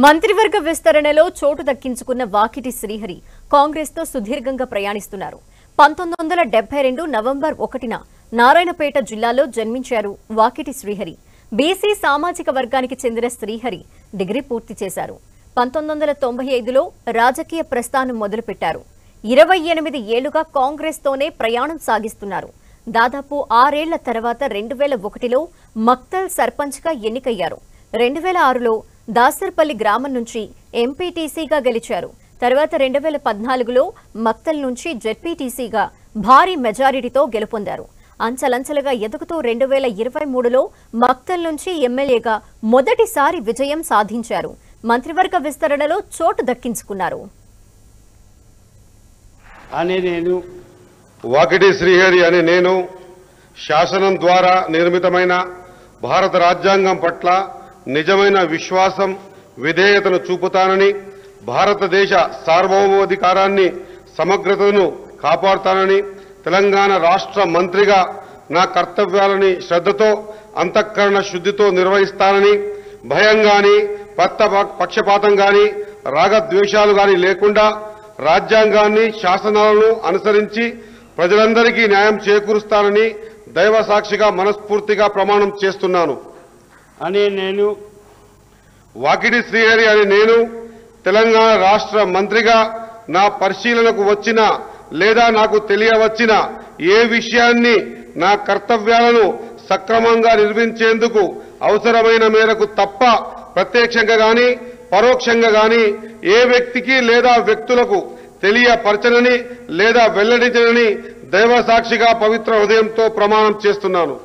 మంత్రివర్గ విస్తరణలో చోటు దక్కించుకున్న వాకిటి శ్రీహరి కాంగ్రెస్ తో సుదీర్ఘంగా ప్రయాణిస్తున్నారు. 1972 నవంబర్ 1న నారాయణపేట జిల్లాలో జన్మించారు వాకిటి శ్రీహరి. బీసీ సామాజిక వర్గానికి చెందిన శ్రీహరి డిగ్రీ పూర్తి చేశారు. 1995లో రాజకీయ ప్రస్థానం మొదలుపెట్టారు. 28 ఏళ్లుగా కాంగ్రెస్ తోనే ప్రయాణం సాగిస్తున్నారు. దాదాపు 6 ఏళ్ల తర్వాత 2001లో మక్తల్ సర్పంచ్ గా ఎన్నికయ్యారు. 2006లో దాసర్పల్లి గ్రామం నుంచి ఎంపీటీసీగా గెలిచారు. తర్వాత 2014లో మక్తల్ నుంచి జెడ్పీటీసీగా భారీ మెజారిటీతో గెలుపొందారు. అంచలంచలుగా ఎదుగుతూ 2023లో మక్తల్ నుంచి ఎమ్మెల్యేగా మొదటిసారి విజయం సాధించారు. మంత్రివర్గ విస్తరణలో చోటు దక్కించుకున్నారు. వాకిటి శ్రీహరి అనే నేను శాసనం ద్వారా నిర్మితమైన భారత రాజ్యాంగం పట్ల నిజమైన విశ్వాసం, విధేయతను చూపుతానని, భారతదేశ సార్వభౌమాధికారాన్ని, సమగ్రతను కాపాడుతానని, తెలంగాణ రాష్ట్ర మంత్రిగా నా కర్తవ్యాలని శ్రద్ధతో, అంతఃకరణ శుద్ధితో నిర్వహిస్తానని, భయం గాని, పక్షపాతం గాని, రాగద్వేషాలు గాని లేకుండా రాజ్యాంగాన్ని, శాసనాలను అనుసరించి ప్రజలందరికీ న్యాయం చేకూరుస్తానని దైవ సాక్షిగా మనస్ఫూర్తిగా ప్రమాణం చేస్తున్నాను అని నేను వాకిటి శ్రీహరి అని నేను తెలంగాణ రాష్ట్ర మంత్రిగా నా పరిశీలనకు వచ్చిన లేదా నాకు తెలియవచ్చిన ఏ విషయాన్ని నా కర్తవ్యాలను సక్రమంగా నిర్వహించేందుకు అవసరమైన మేరకు తప్ప ప్రత్యక్షంగా గాని పరోక్షంగా గాని ఏ వ్యక్తికి లేదా వ్యక్తులకు తెలియపరచనని లేదా వెల్లడించనని దైవ సాక్షిగా పవిత్ర హృదయంతో ప్రమాణం చేస్తున్నాను.